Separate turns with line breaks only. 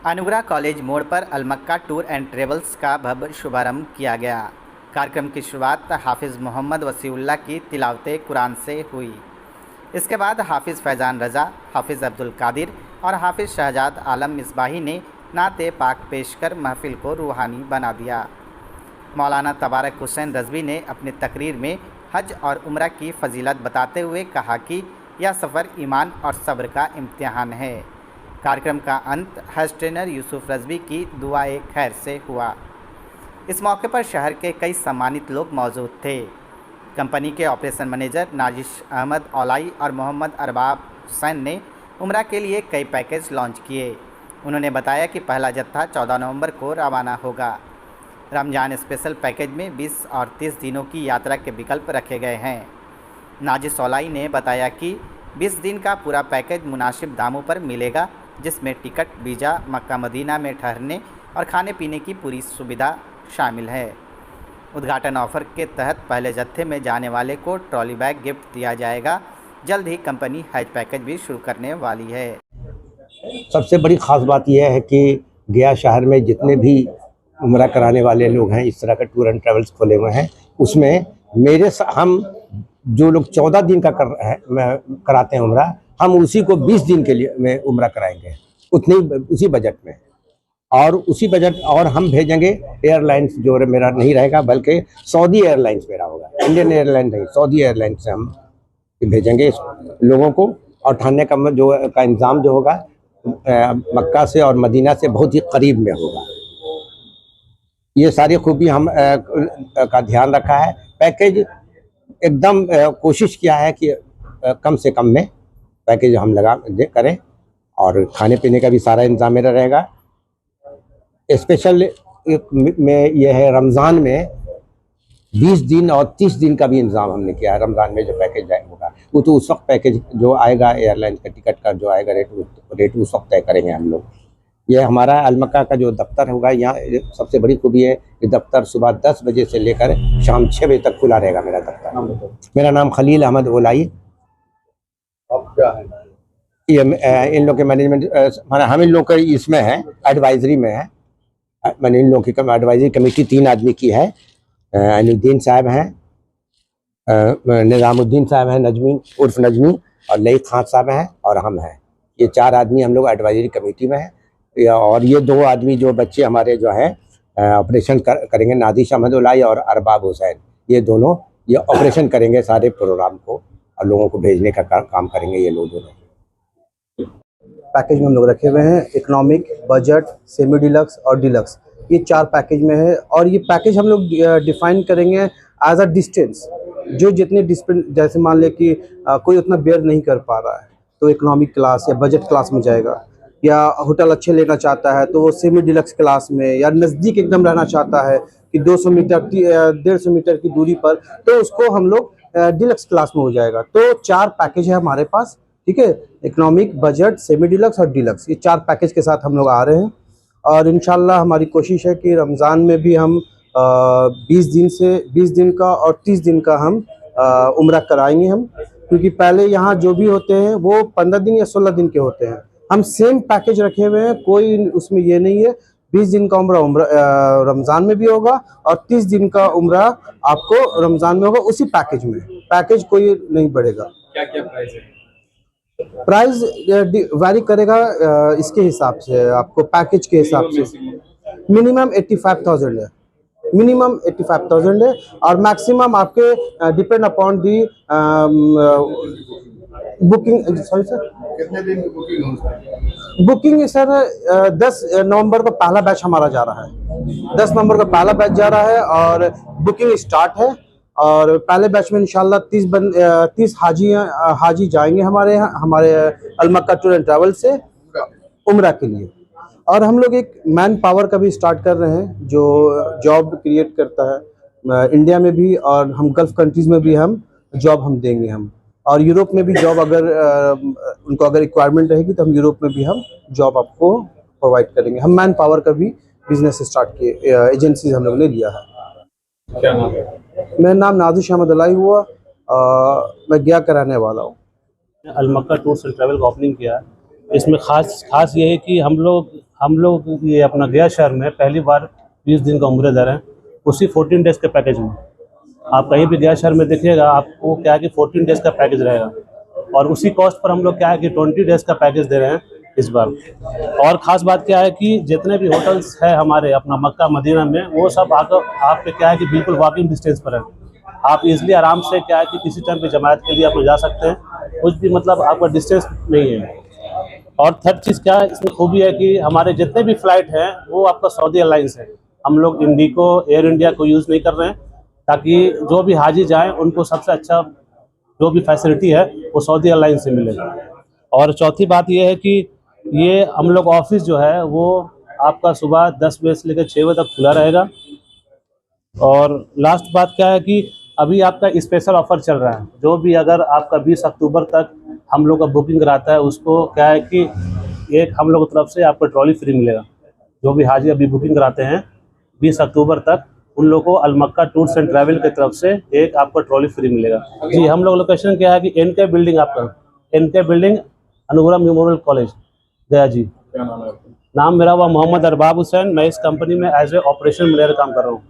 अनुग्रह कॉलेज मोड़ पर अलमक्का टूर एंड ट्रेवल्स का भव्य शुभारंभ किया गया। कार्यक्रम की शुरुआत हाफिज़ मोहम्मद वसीउल्लाह की तिलावते कुरान से हुई। इसके बाद हाफिज़ फैज़ान रज़ा, हाफिज़ अब्दुल कादिर और हाफिज़ शहजाद आलम मिसबाही ने नाते पाक पेश कर महफिल को रूहानी बना दिया। मौलाना तबारक हुसैन रज़वी ने अपनी तकरीर में हज और उम्रा की फ़जीलत बताते हुए कहा कि यह सफ़र ईमान और सब्र का इम्तिहान है। कार्यक्रम का अंत हज ट्रेनर यूसुफ रज़वी की दुआए खैर से हुआ। इस मौके पर शहर के कई सम्मानित लोग मौजूद थे। कंपनी के ऑपरेशन मैनेजर नाजिश अहमद औलाई और मोहम्मद अरबाब हुसैन ने उम्रा के लिए कई पैकेज लॉन्च किए। उन्होंने बताया कि पहला जत्था 14 नवंबर को रवाना होगा। रमज़ान स्पेशल पैकेज में 20 और 30 दिनों की यात्रा के विकल्प रखे गए हैं। नाजिश औलाई ने बताया कि 20 दिन का पूरा पैकेज मुनासिब दामों पर मिलेगा, जिसमें टिकट, वीज़ा, मक्का मदीना में ठहरने और खाने पीने की पूरी सुविधा शामिल है। उद्घाटन ऑफर के तहत पहले जत्थे में जाने वाले को ट्रॉली बैग गिफ्ट दिया जाएगा। जल्द ही कंपनी हज पैकेज भी शुरू करने वाली है।
सबसे बड़ी ख़ास बात यह है कि गया शहर में जितने भी उम्रा कराने वाले लोग हैं, इस तरह के टूर एंड ट्रेवल्स खोले हुए हैं, उसमें हम जो लोग 14 दिन का कराते हैं उम्रा, हम उसी को 20 दिन के लिए में उम्रा कराएंगे, उसी बजट में। और उसी बजट और हम भेजेंगे एयरलाइंस जो मेरा नहीं रहेगा, बल्कि सऊदी एयरलाइंस मेरा होगा, इंडियन एयरलाइन नहीं, सऊदी एयरलाइंस से हम भेजेंगे इस लोगों को। और ठहरने का इंतज़ाम जो होगा मक्का से और मदीना से बहुत ही करीब में होगा। ये सारी खूबी हम का ध्यान रखा है। पैकेज एकदम कोशिश किया है कि कम से कम में पैकेज हम करें, और खाने पीने का भी सारा इंतजाम मेरा रहेगा। स्पेशल में यह है, रमज़ान में 20 दिन और 30 दिन का भी इंतज़ाम हमने किया है। रमज़ान में जो पैकेज होगा वो तो उस वक्त पैकेज जो आएगा, एयरलाइन का टिकट का जो आएगा रेट उस वक्त तय करेंगे हम लोग। ये हमारा अलमक्का का जो दफ्तर होगा, यहाँ सबसे बड़ी खूबी है कि दफ्तर सुबह 10 बजे से लेकर शाम 6 बजे तक खुला रहेगा मेरा दफ्तर। मेरा नाम खलील अहमद ओलाई।
अब क्या है
ये इन लोग के मैनेजमेंट, हम इन लोग के इसमें है, एडवाइजरी में है। मैंने इन लोगों की एडवाइजरी कमेटी 3 आदमी की है। अनुद्दीन साहब हैं, निज़ामुद्दीन साहब हैं, नजमी उर्फ नजमी, और लईक खान साहब हैं, और हम हैं। ये 4 आदमी हम लोग एडवाइजरी कमेटी में हैं। और ये 2 आदमी जो बच्चे हमारे जो हैं ऑपरेशन करेंगे, नादिश अहमद उलाई और अरबाब हुसैन, ये दोनों ये ऑपरेशन करेंगे सारे प्रोग्राम को, और लोगों को भेजने का काम करेंगे ये लोग दोनों।
पैकेज में हम लोग रखे हुए हैं इकोनॉमिक, बजट, सेमी डिलक्स और डिलक्स, ये 4 पैकेज में है। और ये पैकेज हम लोग डिफाइन करेंगे एज अ डिस्टेंस। जो जितने डिस्टेंस, जैसे मान ले कि कोई उतना बेयर नहीं कर पा रहा है तो इकोनॉमिक क्लास या बजट क्लास में जाएगा, या होटल अच्छे लेना चाहता है तो वो सेमी डिलक्स क्लास में, या नज़दीक एकदम रहना चाहता है कि 200 मीटर 150 मीटर की दूरी पर, तो उसको हम लोग डिलक्स क्लास में हो जाएगा। तो 4 पैकेज है हमारे पास, ठीक है, इकोनॉमिक, बजट, सेमी डिलक्स और डिलक्स, ये 4 पैकेज के साथ हम लोग आ रहे हैं। और इंशाल्लाह हमारी कोशिश है कि रमज़ान में भी हम 20 दिन का और 30 दिन का हम उम्रा कराएंगे हम, क्योंकि पहले यहाँ जो भी होते हैं वो 15 दिन या 16 दिन के होते हैं। हम सेम पैकेज रखे हुए हैं, कोई उसमें ये नहीं है। 20 दिन का उम्रा रमज़ान में भी होगा और 30 दिन का उम्रा आपको रमज़ान में होगा, उसी पैकेज में। पैकेज कोई नहीं बढ़ेगा।
क्या क्या प्राइस है?
प्राइस वैरी करेगा इसके हिसाब से, आपको पैकेज के हिसाब से। मिनिमम 85,000 है, मिनिमम 85,000 है, और मैक्सिमम आपके depend upon the booking. Sorry sir,
कितने दिन की बुकिंग होता है?
बुकिंग सर 10 नवंबर को पहला बैच हमारा जा रहा है। 10 नवंबर को पहला बैच जा रहा है और बुकिंग स्टार्ट है। और पहले बैच में इंशाल्लाह 30 हाजी जाएंगे हमारे अलमक्का टूर एंड ट्रैवल से उम्रा के लिए। और हम लोग एक मैन पावर का भी स्टार्ट कर रहे हैं जो जॉब क्रिएट करता है इंडिया में भी, और हम गल्फ कंट्रीज़ में भी हम जॉब हम देंगे हम। और यूरोप में भी जॉब अगर उनको अगर रिक्वायरमेंट रहेगी तो हम यूरोप में भी हम जॉब आपको प्रोवाइड करेंगे। हम मैन पावर का भी बिजनेस स्टार्ट किए, एजेंसी हम लोगों ने लिया है।
क्या नाम है?
मेरा नाम नाजिश अहमद उलाई हुआ, मैं गया का रहने वाला हूँ।
अलमक्का टूर्स एंड ट्रैवल का ओपनिंग किया है इसमें खास ये है कि हम लोग ये अपना गया शहर में पहली बार 20 दिन का उम्र दर है, उसी 14 डेज़ के पैकेज में। आप कहीं भी गया शहर में देखिएगा आपको क्या है कि 14 डेज़ का पैकेज रहेगा, और उसी कॉस्ट पर हम लोग क्या है कि 20 डेज़ का पैकेज दे रहे हैं इस बार। और ख़ास बात क्या है कि जितने भी होटल्स है हमारे अपना मक्का मदीना में, वो सब आपके क्या है कि बिल्कुल वॉकिंग डिस्टेंस पर है। आप इजीली आराम से क्या है कि किसी टाइम पे जमात के लिए आप जा सकते हैं, कुछ भी मतलब आपका डिस्टेंस नहीं है। और थर्ड चीज़ क्या है इसमें खूबी है कि हमारे जितने भी फ़्लाइट हैं वो आपका सऊदी एयरलाइंस है। हम लोग इंडिको, एयर इंडिया को यूज़ नहीं कर रहे हैं, ताकि जो भी हाजी जाएँ उनको सबसे अच्छा जो भी फैसिलिटी है वो सऊदी एयरलाइंस से मिले। और चौथी बात ये है कि ये हम लोग ऑफिस जो है वो आपका सुबह 10 बजे से लेकर 6 बजे तक खुला रहेगा। और लास्ट बात क्या है कि अभी आपका स्पेशल ऑफ़र चल रहा है, जो भी अगर आपका 20 अक्टूबर तक हम लोग का बुकिंग कराता है उसको क्या है कि एक हम लोग की तरफ से आपको ट्रॉली फ्री मिलेगा। जो भी हाजी अभी बुकिंग कराते हैं 20 अक्टूबर तक, उन लोगों को अलमक्का टूर्स एंड ट्रैवल की तरफ से एक आपको ट्रॉली फ्री मिलेगा। जी, हम लोग लोकेशन क्या है कि एनके बिल्डिंग, आपका एनके बिल्डिंग, अनुग्रह मेमोरियल कॉलेज गया जी।
क्या नाम है आपका?
नाम मेरा हुआ मोहम्मद अरबाब हुसैन। मैं इस कंपनी में एज ए ऑपरेशन मैनेजर काम कर रहा हूँ।